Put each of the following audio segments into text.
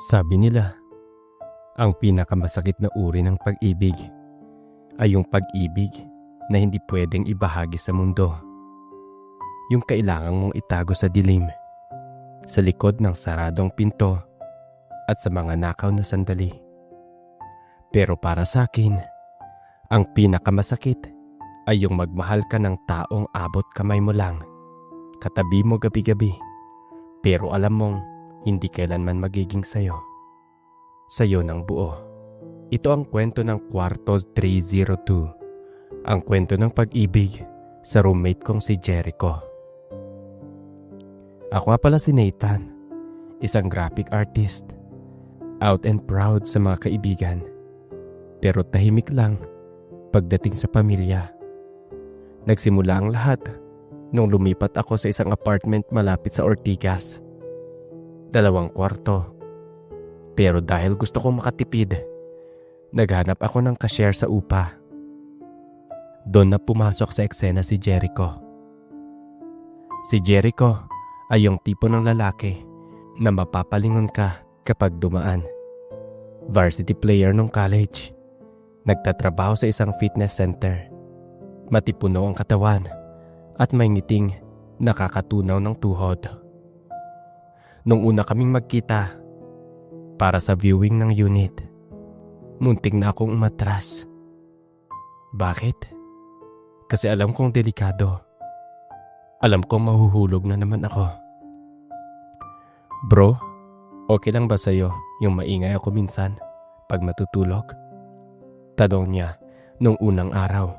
Sabi nila, ang pinakamasakit na uri ng pag-ibig ay yung pag-ibig na hindi pwedeng ibahagi sa mundo. Yung kailangang mong itago sa dilim, sa likod ng saradong pinto at sa mga nakaw na sandali. Pero para sa akin, ang pinakamasakit ay yung magmahal ka ng taong abot kamay mo lang, katabi mo gabi-gabi, pero alam mong hindi kailanman magiging sayo. Sayo ng buo. Ito ang kwento ng Kwarto 302. Ang kwento ng pag-ibig sa roommate kong si Jericho. Ako nga pala si Nathan, isang graphic artist. Out and proud sa mga kaibigan, pero tahimik lang pagdating sa pamilya. Nagsimula ang lahat nung lumipat ako sa isang apartment malapit sa Ortigas. 2 kwarto. Pero dahil gusto kong makatipid, naghanap ako ng cashier sa upa. Doon na pumasok sa eksena si Jericho. Si Jericho ay yung tipo ng lalaki na mapapalingon ka kapag dumaan. Varsity player nung college. Nagtatrabaho sa isang fitness center. Matipuno ang katawan at may ngiting nakakatunaw ng tuhod. Nung una kaming magkita, para sa viewing ng unit, muntik na akong umatras. Bakit? Kasi alam kong delikado. Alam kong mahuhulog na naman ako. Bro, okay lang ba sa'yo yung maingay ako minsan pag matutulog? Tanong niya nung unang araw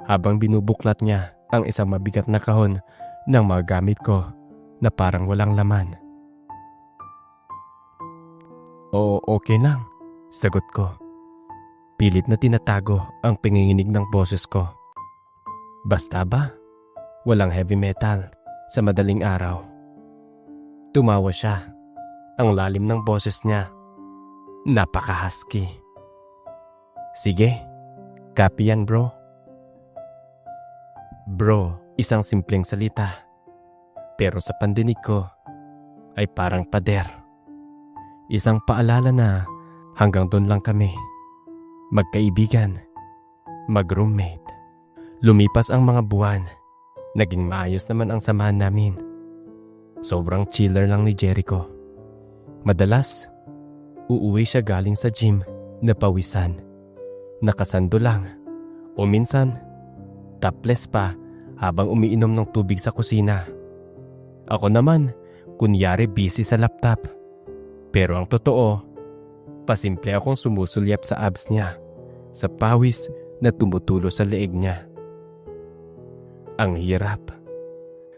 habang binubuklat niya ang isang mabigat na kahon ng mga gamit ko na parang walang laman. Oo, okay lang, sagot ko. Pilit na tinatago ang pinginginig ng boses ko. Basta ba? Walang heavy metal sa madaling araw. Tumawa siya. Ang lalim ng boses niya. Napaka-husky. Sige, copy yan bro. Bro, isang simpleng salita. Pero sa pandinig ko ay parang pader. Isang paalala na hanggang doon lang kami. Magkaibigan, mag-roommate. Lumipas ang mga buwan. Naging maayos naman ang samahan namin. Sobrang chiller lang ni Jericho. Madalas, uuwi siya galing sa gym na pawisan. Nakasando lang. O minsan, topless pa habang umiinom ng tubig sa kusina. Ako naman, kunyari busy sa laptop. Pero ang totoo, pasimple akong sumusulyap sa abs niya, sa pawis na tumutulo sa leeg niya. Ang hirap.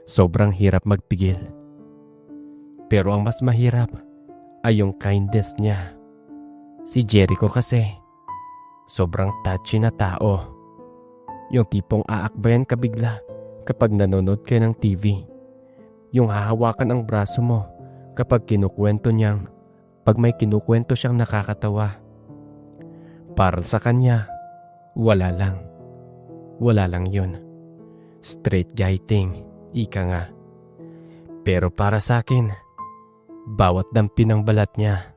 Sobrang hirap magpigil. Pero ang mas mahirap ay yung kindness niya. Si Jericho kasi, sobrang touchy na tao. Yung tipong aakbayan ka bigla kapag nanonood kayo ng TV. Yung hahawakan ang braso mo kapag kinukwento niyang pag may kinukwento siyang nakakatawa. Para sa kanya, wala lang. Wala lang yun. Straight guy thing, ika nga. Pero para sa akin, bawat dampi ng balat niya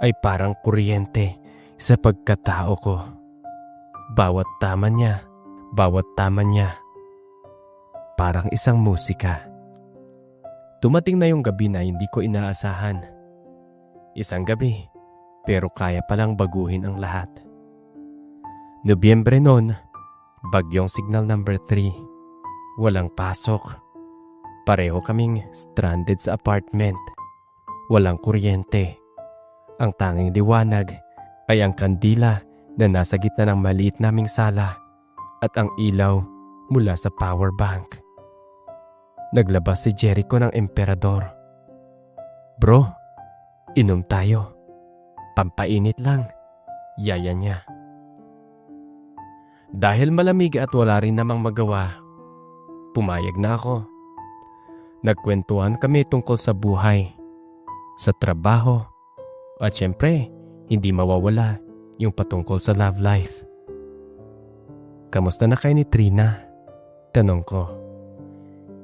ay parang kuryente sa pagkatao ko. Bawat tama niya, parang isang musika. Dumating na yung gabi na hindi ko inaasahan. Isang gabi, pero kaya palang baguhin ang lahat. Nobyembre noon, bagyong signal number 3. Walang pasok. Pareho kaming stranded sa apartment. Walang kuryente. Ang tanging liwanag ay ang kandila na nasa gitna ng maliit naming sala at ang ilaw mula sa power bank. Naglabas si Jericho ng emperador. Bro, inom tayo. Pampainit lang, yaya niya. Dahil malamig at wala rin namang magawa, pumayag na ako. Nagkwentuhan kami tungkol sa buhay, sa trabaho, at syempre, hindi mawawala yung patungkol sa love life. Kamusta na kayo ni Trina? Tanong ko.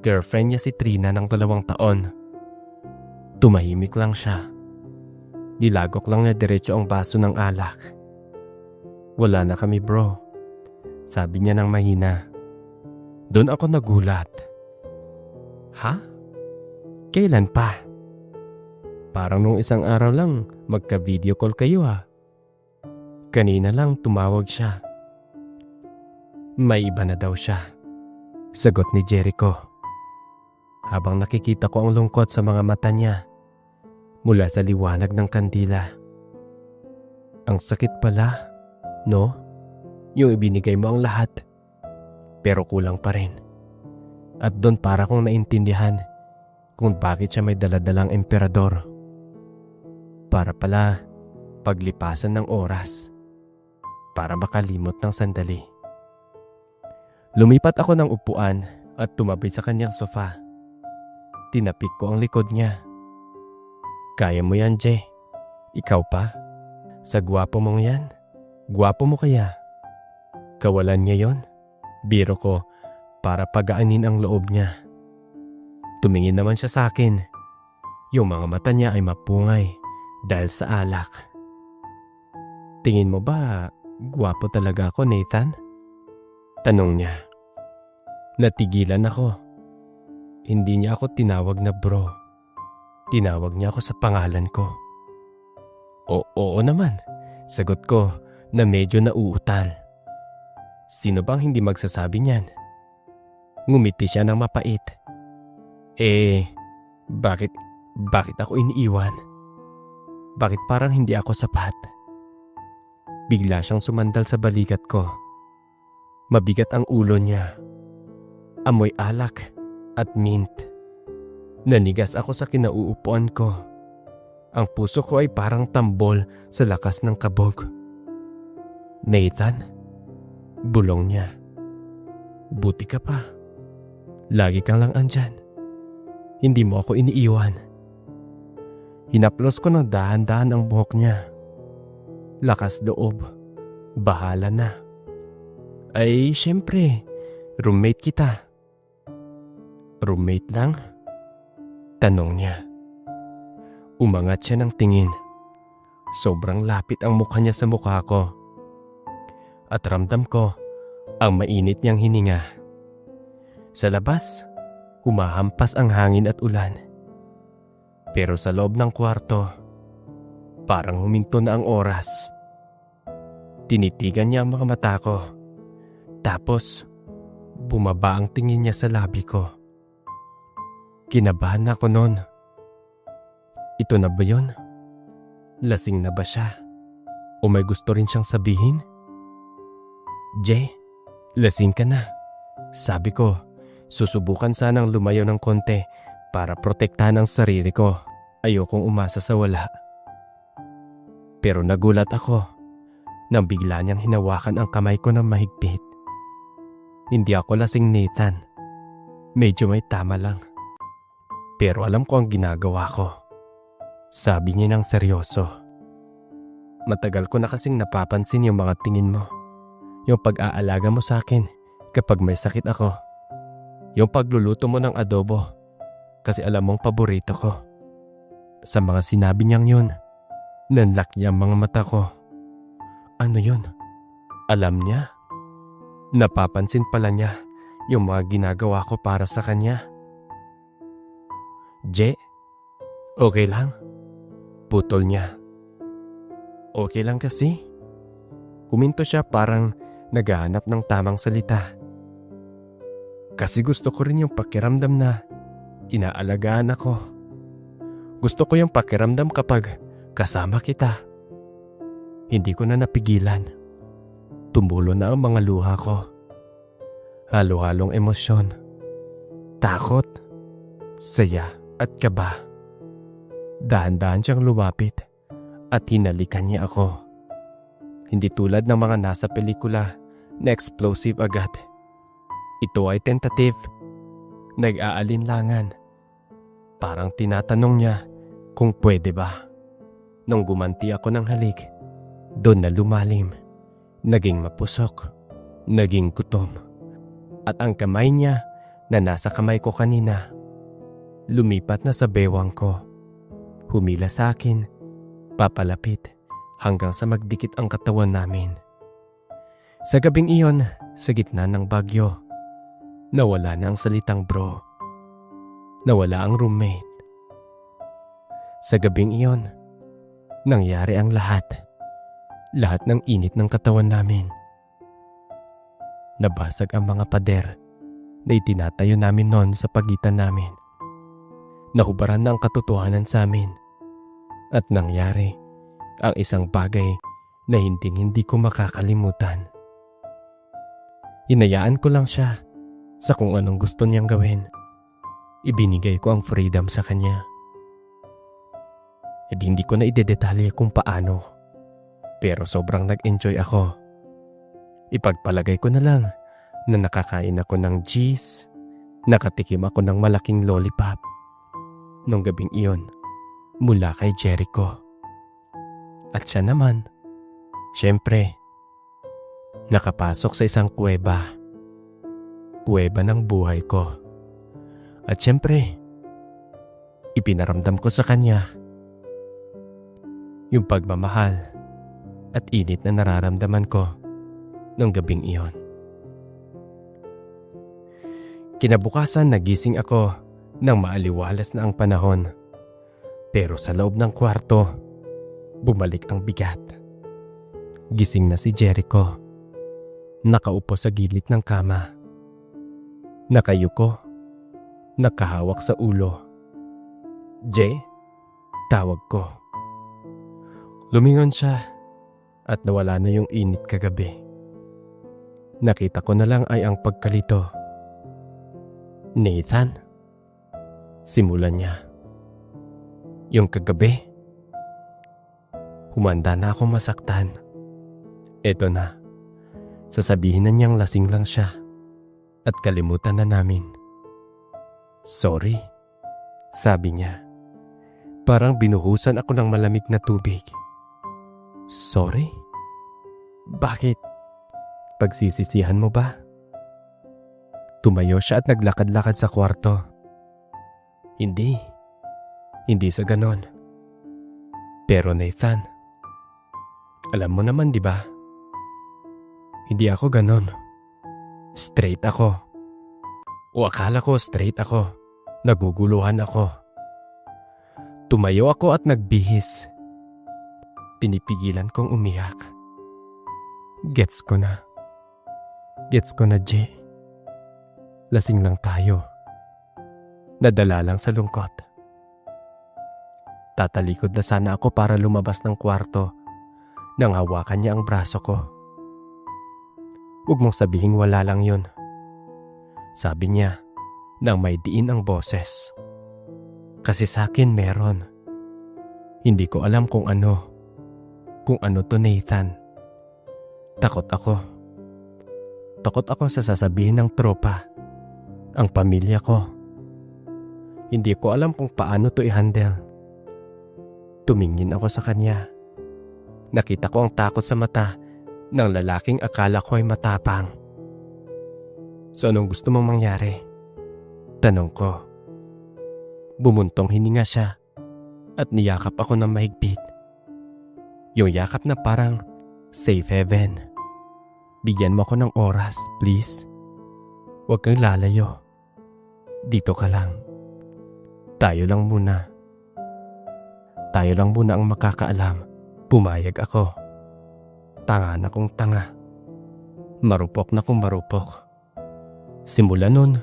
Girlfriend niya si Trina ng 2 taon. Tumahimik lang siya. Nilagok lang niya diretso ang baso ng alak. Wala na kami bro, sabi niya ng mahina. Doon ako nagulat. Ha? Kailan pa? Parang nung isang araw lang magka-video call kayo ha. Kanina lang tumawag siya. May iba na daw siya, sagot ni Jericho. Habang nakikita ko ang lungkot sa mga mata niya mula sa liwanag ng kandila. Ang sakit pala, no? Yung ibinigay mo ang lahat, pero kulang pa rin. At doon para kong naintindihan kung bakit siya may daladalang emperador. Para pala paglipasan ng oras, para makalimot ng sandali. Lumipat ako ng upuan at tumabi sa kanyang sofa. Tinapik ko ang likod niya. Kaya mo yan, Jay. Ikaw pa? Sa gwapo mong yan? Gwapo mo kaya? Kawalan niya yon? Biro ko para pagaanin ang loob niya. Tumingin naman siya sa akin. Yung mga mata niya ay mapungay dahil sa alak. Tingin mo ba gwapo talaga ako, Nathan? Tanong niya. Natigilan ako. Hindi niya ako tinawag na bro. Tinawag niya ako sa pangalan ko. Oo naman, sagot ko na medyo nauutal. Sino bang hindi magsasabi niyan? Ngumiti siya ng mapait. Bakit ako iniiwan? Bakit parang hindi ako sapat? Bigla siyang sumandal sa balikat ko. Mabigat ang ulo niya. Amoy alak at mint. Nanigas ako sa kinauupuan ko. Ang puso ko ay parang tambol sa lakas ng kabog. Nathan? Bulong niya. Buti ka pa. Lagi kang lang andyan. Hindi mo ako iniiwan. Hinaplos ko ng dahan-dahan ang buhok niya. Lakas loob. Bahala na. Ay, syempre, roommate kita. Roommate lang? Tanong niya. Umangat siya ng tingin. Sobrang lapit ang mukha niya sa mukha ko. At ramdam ko ang mainit niyang hininga. Sa labas, humahampas ang hangin at ulan. Pero sa loob ng kwarto, parang huminto na ang oras. Tinitigan niya ang mga mata ko. Tapos, bumaba ang tingin niya sa labi ko. Kinabahan ako noon. Ito na ba yun? Lasing na ba siya? O may gusto rin siyang sabihin? Jay, lasing ka na. Sabi ko, susubukan sanang lumayo ng konti para protektahan ang sarili ko. Ayokong umasa sa wala. Pero nagulat ako nang bigla niyang hinawakan ang kamay ko ng mahigpit. Hindi ako lasing, Nathan. Medyo may tama lang. Pero alam ko ang ginagawa ko. Sabi niya ng seryoso. Matagal ko na kasing napapansin yung mga tingin mo. Yung pag-aalaga mo sa akin kapag may sakit ako. Yung pagluluto mo ng adobo kasi alam mong paborito ko. Sa mga sinabi niyang yun, nanlak niya ang mga mata ko. Ano yun? Alam niya? Napapansin pala niya yung mga ginagawa ko para sa kanya. Je, okay lang? Putol niya. Okay lang kasi? Huminto siya parang naghahanap ng tamang salita. Kasi gusto ko rin yung pakiramdam na inaalagaan ako. Gusto ko yung pakiramdam kapag kasama kita. Hindi ko na napigilan. Tumulo na ang mga luha ko. Halo-halong emosyon. Takot, saya at kaba. Dahan-dahan siyang lumapit at hinalikan niya ako. Hindi tulad ng mga nasa pelikula na explosive agad. Ito ay tentative. Nag-aalinlangan. Parang tinatanong niya kung pwede ba. Nung gumanti ako ng halik, doon na lumalim. Naging mapusok, naging gutom. At ang kamay niya na nasa kamay ko kanina, lumipat na sa bewang ko. Humila sa akin Papalapit hanggang sa magdikit ang katawan namin. Sa gabing iyon, sa gitna ng bagyo, nawala na ang salitang bro. Nawala ang roommate. Sa gabing iyon, nangyari ang lahat. Lahat ng init ng katawan namin. Nabasag ang mga pader na itinatayo namin noon sa pagitan namin. Nahubaran na ang katotohanan sa amin. At nangyari ang isang bagay na hindi ko makakalimutan. Hinayaan ko lang siya sa kung anong gusto niyang gawin. Ibinigay ko ang freedom sa kanya. At hindi ko na idedetalye kung paano. Pero sobrang nag-enjoy ako. Ipagpalagay ko na lang na nakakain ako ng cheese, nakatikim ako ng malaking lollipop nung gabing iyon mula kay Jericho. At siya naman, syempre, nakapasok sa isang kuweba. Kuweba ng buhay ko. At syempre, ipinaramdam ko sa kanya yung pagmamahal at init na nararamdaman ko nung gabing iyon. Kinabukasan nagising ako nang maaliwalas na ang panahon. Pero sa loob ng kwarto, bumalik ang bigat. Gising na si Jericho. Nakaupo sa gilid ng kama. Nakayuko. Nakahawak sa ulo. "Jay?" Tawag ko. Lumingon siya at nawala na yung init kagabi. Nakita ko na lang ay ang pagkalito. "Nathan?" Simulan niya. "Yung kagabi?" Humanda na ako masaktan. Eto na. Sasabihin na niyang lasing lang siya at kalimutan na namin. "Sorry," sabi niya. Parang binuhusan ako ng malamig na tubig. "Sorry? Bakit? Pagsisisihan mo ba?" Tumayo siya at naglakad-lakad sa kwarto. Hindi sa ganon. "Pero Nathan, alam mo naman, di ba? Hindi ako ganon. Straight ako. O akala ko straight ako. Naguguluhan ako." Tumayo ako at nagbihis. Pinipigilan kong umiyak. Gets ko na, Jay. Lasing lang tayo. Nadala lang sa lungkot. Tatalikod na sana ako para lumabas ng kwarto nang hawakan niya ang braso ko. "Huwag mong sabihing wala lang yun," sabi niya nang may diin ang boses. "Kasi sa akin meron. Hindi ko alam kung ano to, Nathan. Takot ako. Takot ako sa sasabihin ng tropa, ang pamilya ko. Hindi ko alam kung paano to i-handle." Tumingin ako sa kanya. Nakita ko ang takot sa mata ng lalaking akala ko ay matapang. "So anong gusto mong mangyari?" tanong ko. Bumuntong hininga siya at niyakap ako ng mahigpit. Yung yakap na parang safe heaven. "Bigyan mo ako ng oras, please. Huwag kang lalayo. Dito ka lang. Tayo lang muna. Tayo lang muna ang makakaalam." Pumayag ako. Tanga na kong tanga. Marupok na kong marupok. Simula nun,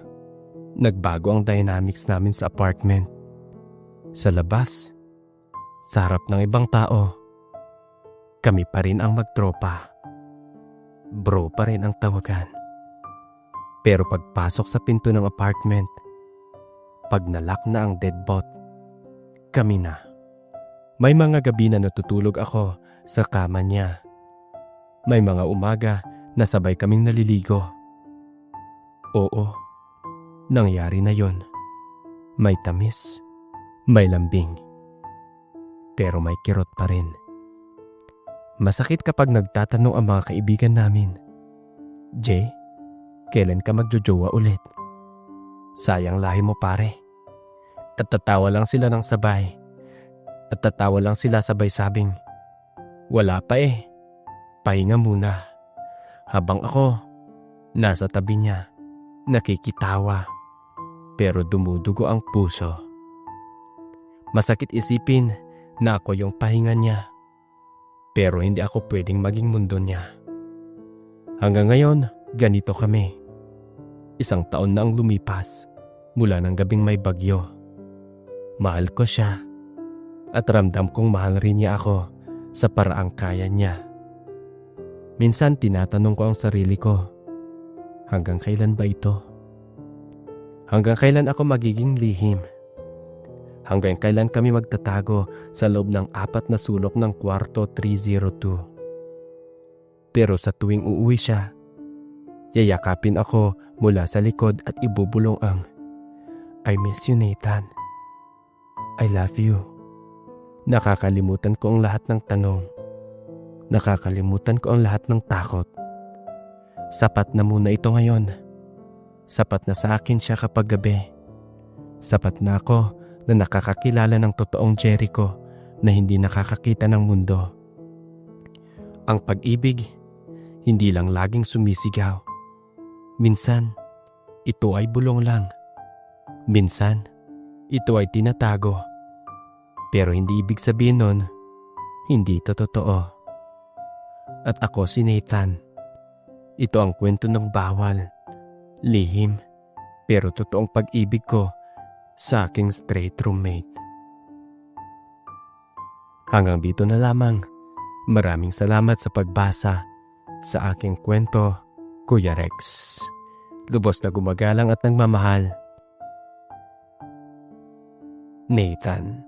nagbago ang dynamics namin sa apartment. Sa labas, sa harap ng ibang tao, kami pa rin ang magtropa. Bro pa rin ang tawagan. Pero pagpasok sa pinto ng apartment, pag nalock na ang deadbolt, kami na. May mga gabi na natutulog ako sa kama niya. May mga umaga na sabay kaming naliligo. Oo, nangyari na yon. May tamis, may lambing, pero may kirot pa rin. Masakit kapag nagtatanong ang mga kaibigan namin, "Jay, kailan ka magjojowa ulit? Sayang lahi mo, pare." At tatawa lang sila ng sabay. at tatawa lang sila sabay sabing, "Wala pa eh, pahinga muna." Habang ako, nasa tabi niya, nakikitawa, pero dumudugo ang puso. Masakit isipin na ako yung pahinga niya, pero hindi ako pwedeng maging mundo niya. Hanggang ngayon, ganito kami. 1 taon na ang lumipas mula ng gabing may bagyo. Mahal ko siya at ramdam kong mahal rin niya ako sa paraang kaya niya. Minsan tinatanong ko ang sarili ko, hanggang kailan ba ito? Hanggang kailan ako magiging lihim? Hanggang kailan kami magtatago sa loob ng 4 na sulok ng kwarto 302? Pero sa tuwing uuwi siya, yayakapin ako mula sa likod at ibubulong ang, "I miss you, Nathan. I love you." Nakakalimutan ko ang lahat ng tanong. Nakakalimutan ko ang lahat ng takot. Sapat na muna ito ngayon. Sapat na sa akin siya kapag gabi. Sapat na ako na nakakakilala ng totoong Jericho na hindi nakakakita ng mundo. Ang pag-ibig, hindi lang laging sumisigaw. Minsan, ito ay bulong lang. Minsan, ito ay tinatago. Pero hindi ibig sabihin nun, hindi ito totoo. At ako si Nathan. Ito ang kwento ng bawal, lihim, pero totoong pag-ibig ko sa aking straight roommate. Hanggang dito na lamang. Maraming salamat sa pagbasa sa aking kwento, Kuya Rex. Lubos na gumagalang at nagmamahal, Nathan.